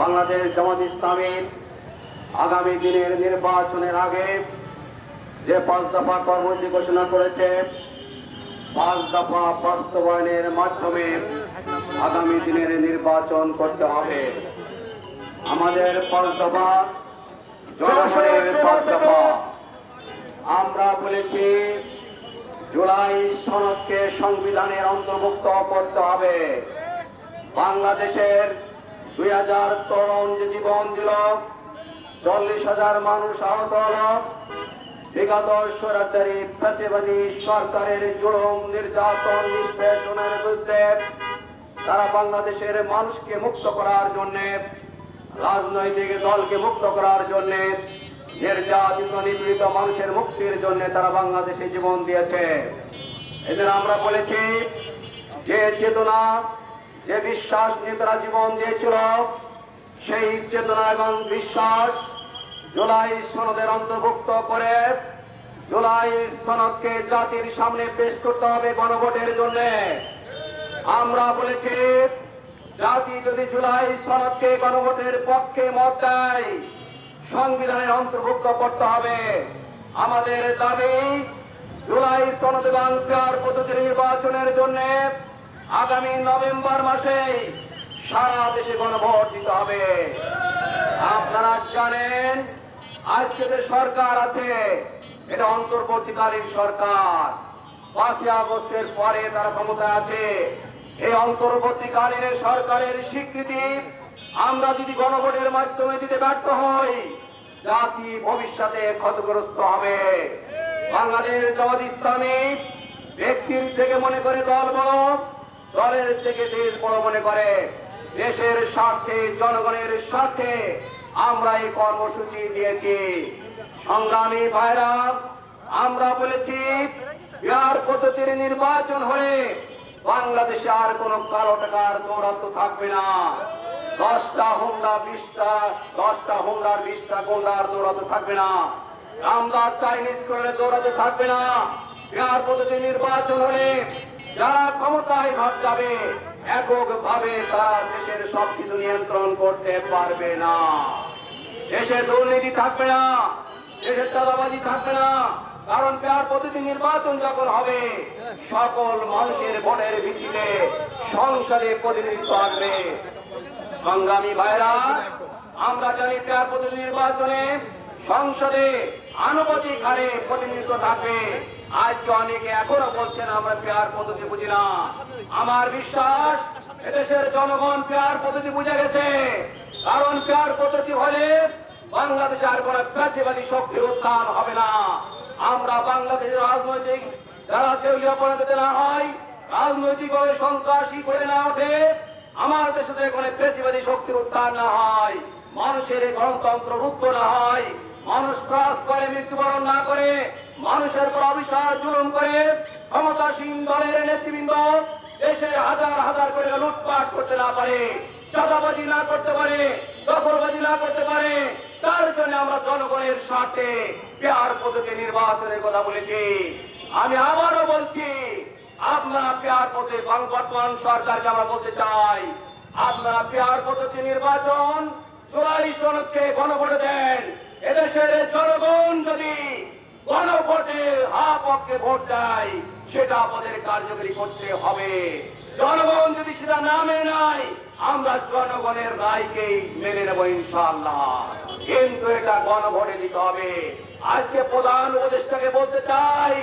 বাংলাদেশ জামাত ইসলামীর আগামী দিনের নির্বাচনের আগে যে 5 দফা কর্মসূচি ঘোষণা করেছে, 5 দফা বাস্তবায়নের মাধ্যমে আগামী দিনের নির্বাচন করতে হবে। আমাদের 5 দফা জনগণের 5 দফা। আমরা বলেছি জুলাই সনদকে সংবিধানের অন্তর্ভুক্ত করতে হবে। বাংলাদেশের 2000 তরুণ যে জীবন দিল, 40,000 মানুষ আহত হল, বিগত স্বৈরাচারী ফ্যাসিবাদী সরকারের জুলুম নির্যাতন নিষ্পেষণের বিরুদ্ধে তারা বাংলাদেশের মানুষকে মুক্ত করার জন্য, রাজনৈতিক দলকে মুক্ত করার জন্য, নির্যাতিত নিপীড়িত মানুষের মুক্তির জন্য তারা বাংলাদেশে জীবন দিয়েছে। এদের আমরা বলেছি যে চেতনা, যে বিশ্বাস নিয়ে তারা জীবন দিয়েছিল, সেই চেতনা এবং বিশ্বাস জুলাই সনদের অন্তর্ভুক্ত করে জুলাই সনদকে জাতির সামনে পেশ করতে হবে গণভোটের জন্য। আমরা বলেছি জাতি যদি জুলাই সনদকে গণভোটের পক্ষে মত দেয়, সংবিধানের অন্তর্ভুক্ত করতে হবে। আমাদের দাবি জুলাই সনদ এবং পেয়ার পদ্ধতির নির্বাচনের জন্য আগামী নভেম্বর মাসে সারা দেশে গণভোট দিতে হবে। আপনারা জানেন আজকে যে সরকার আছে এটা অন্তর্বর্তীকালীন সরকার। 5ই আগস্টের পরে তারা ক্ষমতায় আছে। এই অন্তর্বর্তীকালীন সরকারের স্বীকৃতি আমরা যদি গণভোটের মাধ্যমে দিতে ব্যর্থ হই, জাতি ভবিষ্যতে ক্ষতিগ্রস্ত হবে। বাংলাদেশ জামাত ইসলামী ব্যক্তির থেকে মনে করে দল বড়, দলের থেকে দেশ বড় মনে করে। দেশের স্বার্থে, জনগণের স্বার্থে আমরা এই কর্মসূচি দিয়েছি। সংগ্রামী ভাইরা, আমরা বলেছি পেয়ার পদ্ধতির নির্বাচন হয়ে বাংলাদেশে আর কোন কালো টাকার দৌরাত্ম্য থাকবে না। 10টা হুন্ডা 20টা গুন্ডার দৌরাত্ম্য থাকবে না। আমরা চাইনিজ করে দৌরাত্ম্য থাকবে না। পেয়ার পদ্ধতি নির্বাচন হলে যারা ক্ষমতায় ভাগ যাবে এককভাবে তারা দেশের সবকিছু নিয়ন্ত্রণ করতে পারবে না। দেশে দুর্নীতি থাকবে না, দেশের চাঁদাবাজি থাকবে না। কারণ পেয়ার পদ্ধতি নির্বাচন যখন হবে সকল মানুষের ভোটের ভিত্তিতে সংসদে প্রতিনিধিত্ব আসবে। সংগ্রামী ভাইরা, আমরা জানি পেয়ার পদ্ধতি নির্বাচনে সংসদে আনুপাতিক হারে প্রতিনিধিত্ব থাকবে। আজকে অনেকে এখনো বলছেন আমরা পেয়ার পদ্ধতি বুঝি না। আমার বিশ্বাস এদেশের জনগণ পেয়ার পদ্ধতি বুঝে গেছে। কারণ পেয়ার পদ্ধতি হলে বাংলাদেশে আর কোন ফ্যাসিবাদী শক্তির উত্থান হবে না। আমরা বাংলাদেশের রাজনৈতিক যারা দেউলিয়া পরিণত না হয়, রাজনৈতিকভাবে সন্ত্রাসী করে না ওঠে, আমার দেশে কোনো ফ্যাসিবাদী শক্তির উত্থান না হয়, মানুষের গণতন্ত্র রুদ্ধ না হয়, মানুষ ত্রাস করে মৃত্যুবরণ না করে, মানুষের উপর অবিচার জুলুম করে ক্ষমতাসীন দলের নেতৃবৃন্দ দেশে হাজার হাজার করে লুটপাট করতে না পারে, চাঁদাবাজি না করতে পারে, দখলবাজি না করতে পারে, তার জন্য আমরা জনগণের স্বার্থে পেয়ার পদ্ধতি নির্বাচনের কথা বলেছি। আমি আবারও বলছি, আপনারা পেয়ার পদ্ধতি বর্তমান সরকারকে আমরা বলতে চাই, আপনারা পেয়ার পদ্ধতি নির্বাচন জুলাই সনদকে গণভোটে দেন। এদেশের জনগণ যদি গণভোটে পক্ষে ভোট দেয় সেটা আমাদের কার্যকরী করতে হবে। জনগণ যদি সেটা না মেনে নেয় আমরা জনগণের রায়কে মেনে নেব ইনশাআল্লাহ। কিন্তু এটা গণভোটে দিতে হবে। আজকে প্রধান উপদেষ্টাকে বলতে চাই,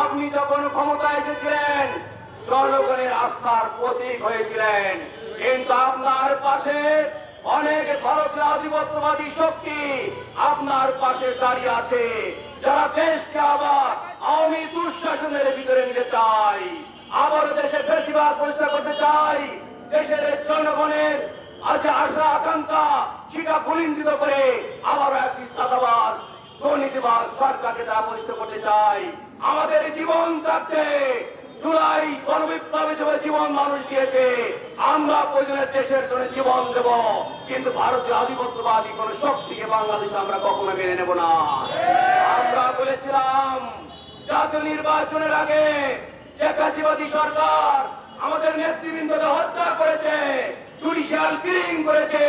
আপনি যখন ক্ষমতায় এসেছিলেন জনগণের আস্থার প্রতীক হয়েছিলেন, কিন্তু আপনার পাশে অনেক ভারতীয় আধিপত্যবাদী শক্তি আপনার পাশে দাঁড়িয়ে আছে, যারা দেশকে আবার আওয়ামী দুঃশাসনের ভিতরে নিতে চায়, আবার দেশে বেশিরভাগ পরিচয় করতে চাই। দেশের জনগণের আজ আশা আকাঙ্ক্ষা সেটা গুলিঞ্চিত করে আবারও একটি চাঁদাবাজ দুর্নীতিবাজ সরকারকে তারা প্রতিষ্ঠা করতে চায়। আমাদের জীবন থাকতে জুলাই গণবিপ্লবে যে জীবন মানুষ দিয়েছে, আমরা প্রয়োজনের দেশের জন্য জীবন দেব, কিন্তু ভারতীয় আধিপত্যবাদী কোন শক্তিকে বাংলাদেশে আমরা কখনো মেনে নেব না। আমরা বলেছিলাম জাতীয় নির্বাচনের আগে যে ফ্যাসিবাদী সরকার আমাদের নেতৃবৃন্দকে হত্যা করেছে, জুডিশিয়াল কিলিং করেছে,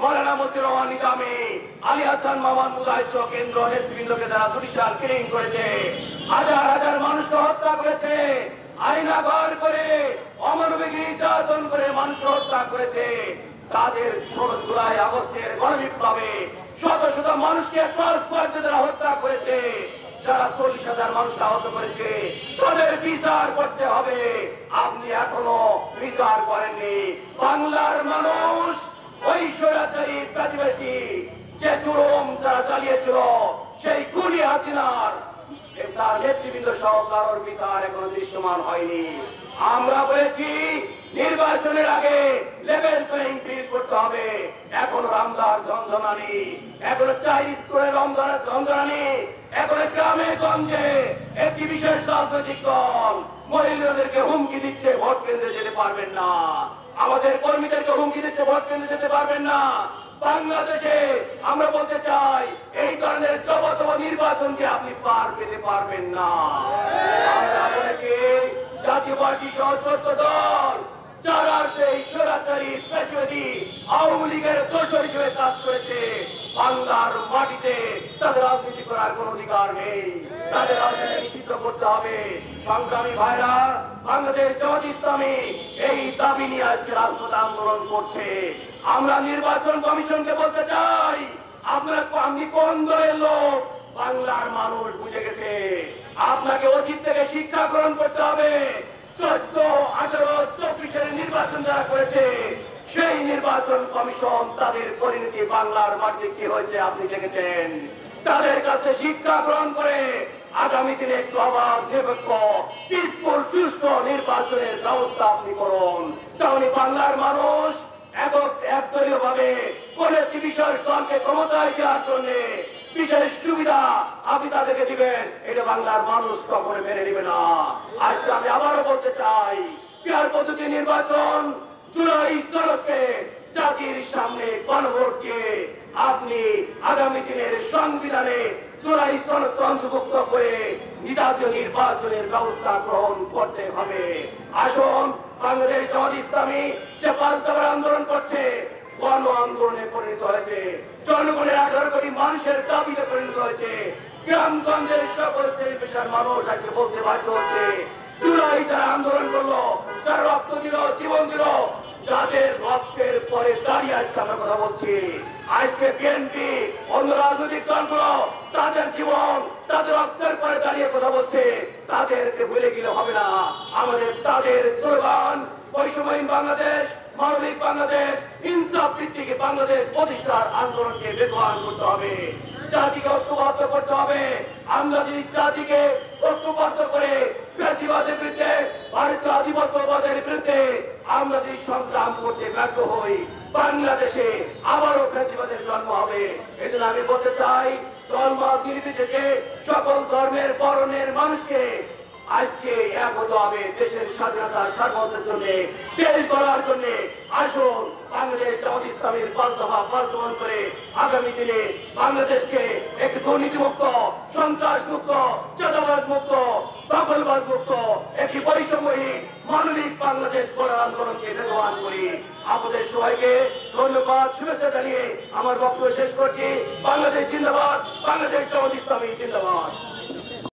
মৌলানা মতিউর রহমান নিজামী, আলী হাসান মাহমুদ মুজাহিদ সহ কেন্দ্র নেতৃবৃন্দকে যারা জুডিশিয়াল কিলিং করেছে, হাজার হাজার মানুষকে হত্যা করেছে, আয়না ঘর করে অমানবিক নির্যাতন করে মানুষকে হত্যা করেছে, তাদের 16 জুলাই আগস্টের গণবিপ্লবে শত শত মানুষকে ক্রস পয়েন্টে যারা হত্যা করেছে, যারা 40,000 মানুষকে আহত করেছে, তাদের বিচার করতে হবে। আপনি এখনো বিচার করেননি। বাংলার মানুষ ওই স্বৈরাচারী প্রতিবেশী যে জুলুম যারা চালিয়েছিল, সেই খুনি হাসিনার তার নেতৃবৃন্দ সহ কারোর বিচার এখনো দৃশ্যমান হয়নি। আমরা বলেছি নির্বাচনের আগে লেভেল প্লেইং ফিল্ড করতে হবে। এখনো রামদার ঝঞ্ঝনানি, এখনো চাইনিজ করে ঝঞ্ঝনানি, এখনো গ্রামে গঞ্জে একটি বিশেষ রাজনৈতিক দল মহিলাদেরকে হুমকি দিচ্ছে ভোট কেন্দ্রে যেতে পারবেন না, আমাদের কর্মীদেরকে হুমকি দিচ্ছে ভোট কেন্দ্রে যেতে পারবেন না। বাংলাদেশে আমরা বলতে চাই এই ধরনের জবতব নির্বাচনকে আপনি পার পেতে পারবেন না। আমরা বলেছি জাতীয় পার্টি সহ 14 দল যারা সেই স্বৈরাচারী প্রতিবাদী আওয়ামী লীগের দোসর হিসেবে কাজ করেছে, বাংলার মাটিতে তাদের রাজনীতি করার কোন অধিকার নেই। তাদের রাজনীতি নিষিদ্ধ করতে হবে। সংগ্রামী ভাইরা, বাংলাদেশ জামাত ইসলামী এই দাবি নিয়ে আজকে রাজপথ আন্দোলন করছে। আমরা নির্বাচন কমিশনকে বলতে চাই, আপনি কোন দলের লোক বাংলার মানুষ বুঝে গেছে। আপনাকে অতীত থেকে শিক্ষা গ্রহণ করতে হবে। 14, 18, 24 নির্বাচন যারা করেছে, সেই নির্বাচন কমিশন তাদের পরিণতি বাংলার মাটিতে কি হয়েছে আপনি দেখেছেন। তাদের কাছে শিক্ষা গ্রহণ করে আগামী দিনে একটু অবাধ, নিরপেক্ষ, পিসফুল, সুষ্ঠু নির্বাচনের ব্যবস্থা আপনি করুন। তাহলে বাংলার মানুষ একদলীয় ভাবে কোন একটি বিশেষ দলকে ক্ষমতায় দেওয়ার জন্য বিশেষ সুবিধা আপনি তাদেরকে দিবেন, এটা বাংলার মানুষ কখনো মেনে নেবে না। আজকে আমি আবারও বলতে চাই, পিয়ার পদ্ধতি নির্বাচন জুলাই সনদকে জাতির সামনে গণভোট দিয়ে আপনি আগামী দিনের সংবিধানে জুলাই সনদকে অন্তর্ভুক্ত করে জাতীয় নির্বাচনের ব্যবস্থা গ্রহণ করতে হবে। আসুন, বাংলাদেশ জামাত ইসলামী যে 5 দফার আন্দোলন করছে, গণ আন্দোলনে পরিণত হয়েছে, জনগণের 18 কোটি মানুষের দাবিতে পরিণত হয়েছে। গ্রামগঞ্জের সকল শ্রেণী পেশার মানুষ আজকে বলতে বাধ্য হচ্ছে, জুলাই যারা আন্দোলন করলো, যারা রক্ত দিল, জীবন দিল, যাদের রক্তের পরে দাঁড়িয়ে আজকে আমরা কথা বলছি। আজকে বিএনপি, অন্য রাজনৈতিক দলগুলো তাদের জীবন, তাদের রক্তের পরে দাঁড়িয়ে কথা বলছে, তাদেরকে ভুলে গেলে হবে না। আমাদের তাদের স্লোগান বৈষম্যহীন বাংলাদেশ, মানবিক বাংলাদেশ, ইনসাফ ভিত্তিক বাংলাদেশ প্রতিষ্ঠার আন্দোলনকে বেগবান করতে হবে। জাতিকে ঐক্যবদ্ধ করতে হবে। আমরা যদি জাতিকে ঐক্যবদ্ধ করে ফ্যাসিবাদের বিরুদ্ধে, ভারতীয় আধিপত্যবাদের বিরুদ্ধে আমরা যদি সংগ্রাম করতে ব্যর্থ হই, বাংলাদেশে আবারও ফ্যাসিবাদের জন্ম হবে। এজন্য আমি বলতে চাই, ধর্মমত নির্বিশেষে সকল ধর্মের বর্ণের মানুষকে আজকে এক হতে হবে দেশের স্বাধীনতার সার্বভৌমত্বের জন্য, দেশ গড়ার জন্য। আসুন, বাংলাদেশ জামাত ইসলামীর 5 দফা বাস্তবায়ন করে আগামী দিনে বাংলাদেশকে একটি দুর্নীতিমুক্ত, সন্ত্রাস মুক্ত, চাঁদাবাজ মুক্ত, দখলবাজ মুক্ত, একটি বৈষম্যহীন মানবিক বাংলাদেশ গড়ার আন্দোলনকে বেগবান করি। আপনাদের সবাইকে ধন্যবাদ, শুভেচ্ছা জানিয়ে আমার বক্তব্য শেষ করছি। বাংলাদেশ জিন্দাবাদ, বাংলাদেশ জামাত ইসলামী জিন্দাবাদ।